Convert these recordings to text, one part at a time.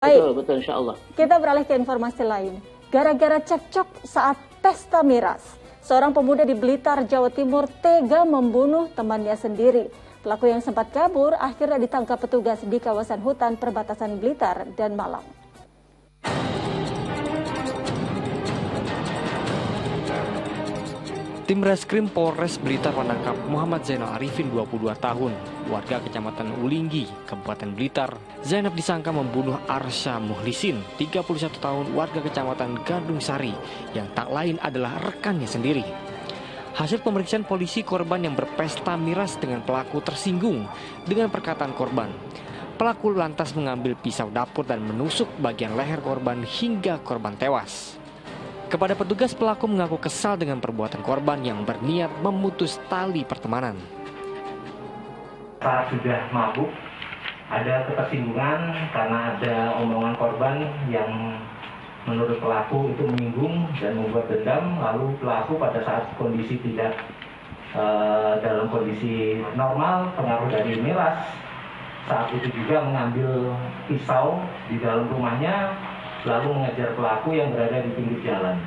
Betul, betul, insya Allah. Kita beralih ke informasi lain. Gara-gara cekcok saat pesta miras, seorang pemuda di Blitar, Jawa Timur tega membunuh temannya sendiri. Pelaku yang sempat kabur akhirnya ditangkap petugas di kawasan hutan perbatasan Blitar dan Malang. Tim Reskrim Polres Blitar menangkap Muhammad Zainal Arifin, 22 tahun, warga Kecamatan Ulinggi, Kabupaten Blitar. Zainab disangka membunuh Arsya Muhlisin, 31 tahun, warga Kecamatan Gandung Sari, yang tak lain adalah rekannya sendiri. Hasil pemeriksaan polisi, korban yang berpesta miras dengan pelaku tersinggung dengan perkataan korban. Pelaku lantas mengambil pisau dapur dan menusuk bagian leher korban hingga korban tewas. Kepada petugas, pelaku mengaku kesal dengan perbuatan korban yang berniat memutus tali pertemanan. Saat sudah mabuk, ada ketersinggungan karena ada omongan korban yang menurut pelaku itu menyinggung dan membuat dendam. Lalu pelaku pada saat kondisi tidak dalam kondisi normal, pengaruh dari miras, saat itu juga mengambil pisau di dalam rumahnya, lalu mengejar pelaku yang berada di pinggir jalan.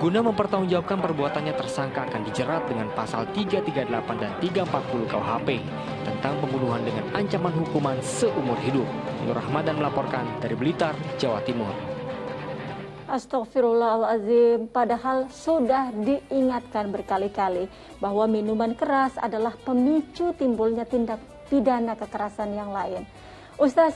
Guna mempertanggungjawabkan perbuatannya, tersangka akan dijerat dengan pasal 338 dan 340 KUHP tentang pembunuhan dengan ancaman hukuman seumur hidup. Nur Rahmadan melaporkan dari Blitar, Jawa Timur. Astagfirullahaladzim, padahal sudah diingatkan berkali-kali bahwa minuman keras adalah pemicu timbulnya tindak pidana kekerasan yang lain. Ustaz,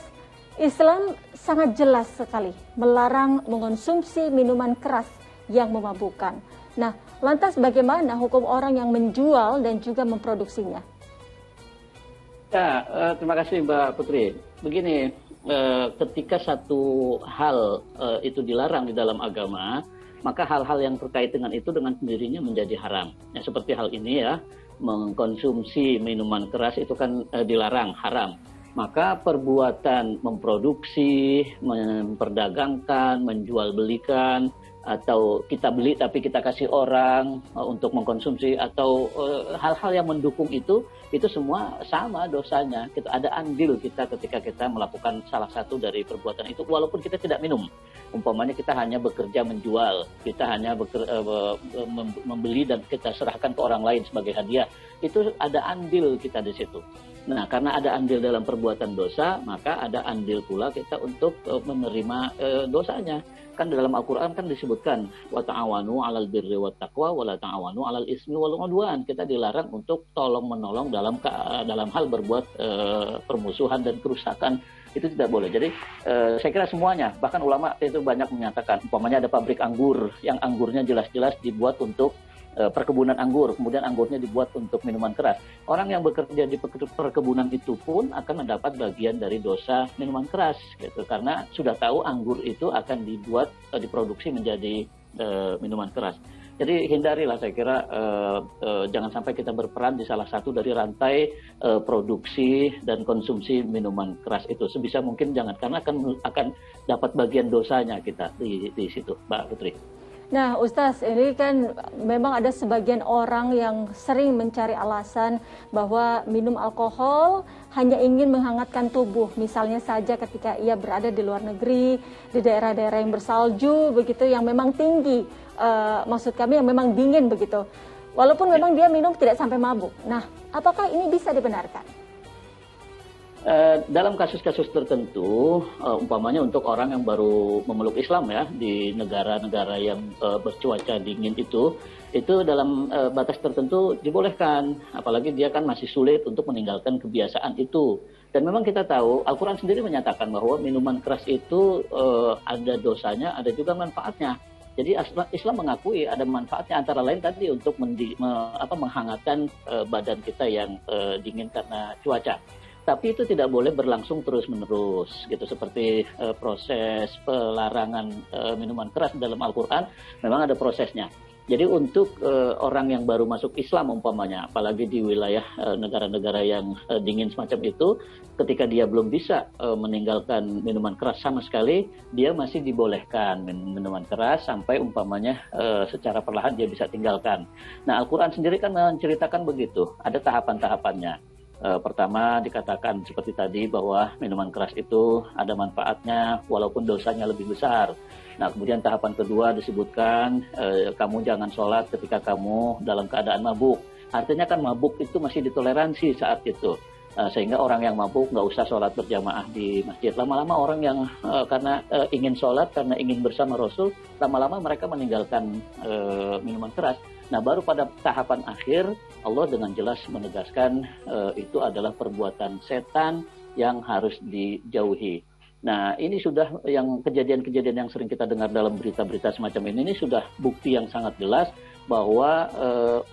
Islam sangat jelas sekali melarang mengonsumsi minuman keras yang memabukkan. Nah, lantas bagaimana hukum orang yang menjual dan juga memproduksinya? Ya, terima kasih Mbak Putri. Begini, ketika satu hal itu dilarang di dalam agama, maka hal-hal yang terkait dengan itu dengan sendirinya menjadi haram. Ya, seperti hal ini ya, mengkonsumsi minuman keras itu kan dilarang, haram. Maka perbuatan memproduksi, memperdagangkan, menjual belikan, atau kita beli tapi kita kasih orang untuk mengkonsumsi, atau hal-hal yang mendukung itu semua sama dosanya. Kita ada andil kita ketika kita melakukan salah satu dari perbuatan itu, walaupun kita tidak minum. Umpamanya kita hanya bekerja menjual, kita hanya membeli dan kita serahkan ke orang lain sebagai hadiah, itu ada andil kita di situ. Nah, karena ada andil dalam perbuatan dosa, maka ada andil pula kita untuk menerima dosanya. Kan dalam Al-Quran kan disebutkan wa ta'awanu 'alal birri wat taqwa wa la ta'awanu 'alal ismi wal 'udwan. Kita dilarang untuk tolong-menolong dalam hal berbuat permusuhan dan kerusakan. Itu tidak boleh. Jadi saya kira semuanya, bahkan ulama itu banyak menyatakan, umpamanya ada pabrik anggur yang anggurnya jelas-jelas dibuat untuk perkebunan anggur, kemudian anggurnya dibuat untuk minuman keras. Orang yang bekerja di perkebunan itu pun akan mendapat bagian dari dosa minuman keras, gitu. Karena sudah tahu anggur itu akan diproduksi menjadi minuman keras. Jadi hindarilah, saya kira jangan sampai kita berperan di salah satu dari rantai produksi dan konsumsi minuman keras itu. Sebisa mungkin jangan, karena akan dapat bagian dosanya kita di situ, Mbak Putri. Nah, Ustaz, ini kan memang ada sebagian orang yang sering mencari alasan bahwa minum alkohol hanya ingin menghangatkan tubuh. Misalnya saja ketika ia berada di luar negeri, di daerah-daerah yang bersalju, begitu, yang memang tinggi. Maksud kami yang memang dingin begitu. Walaupun memang dia minum tidak sampai mabuk. Nah, apakah ini bisa dibenarkan? Dalam kasus-kasus tertentu, umpamanya untuk orang yang baru memeluk Islam ya, di negara-negara yang bercuaca dingin itu dalam batas tertentu dibolehkan, apalagi dia kan masih sulit untuk meninggalkan kebiasaan itu. Dan memang kita tahu, Al-Quran sendiri menyatakan bahwa minuman keras itu ada dosanya, ada juga manfaatnya. Jadi Islam mengakui ada manfaatnya, antara lain tadi untuk menghangatkan badan kita yang dingin karena cuaca. Tapi itu tidak boleh berlangsung terus-menerus, gitu. Seperti proses pelarangan minuman keras dalam Al-Quran, memang ada prosesnya. Jadi untuk orang yang baru masuk Islam umpamanya, apalagi di wilayah negara-negara yang dingin semacam itu, ketika dia belum bisa meninggalkan minuman keras sama sekali, dia masih dibolehkan minuman keras sampai umpamanya secara perlahan dia bisa tinggalkan. Nah, Al-Quran sendiri kan menceritakan begitu, ada tahapan-tahapannya. Pertama dikatakan seperti tadi bahwa minuman keras itu ada manfaatnya walaupun dosanya lebih besar. Nah, kemudian tahapan kedua disebutkan kamu jangan sholat ketika kamu dalam keadaan mabuk. Artinya kan mabuk itu masih ditoleransi saat itu. Sehingga orang yang mabuk nggak usah sholat berjamaah di masjid. Lama-lama orang yang karena ingin sholat, karena ingin bersama Rasul, lama-lama mereka meninggalkan minuman keras. Nah, baru pada tahapan akhir Allah dengan jelas menegaskan itu adalah perbuatan setan yang harus dijauhi. Nah, ini sudah yang kejadian-kejadian yang sering kita dengar dalam berita-berita semacam ini sudah bukti yang sangat jelas bahwa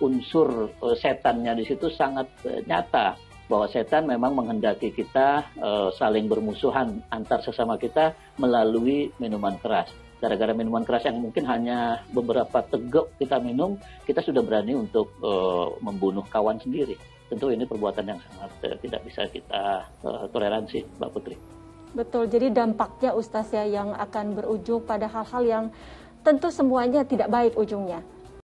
unsur setannya di situ sangat nyata. Bahwa setan memang menghendaki kita saling bermusuhan antar sesama kita melalui minuman keras. Gara-gara minuman keras yang mungkin hanya beberapa teguk kita minum, kita sudah berani untuk membunuh kawan sendiri. Tentu ini perbuatan yang sangat tidak bisa kita toleransi, Mbak Putri. Betul, jadi dampaknya Ustaz ya yang akan berujung pada hal-hal yang tentu semuanya tidak baik ujungnya.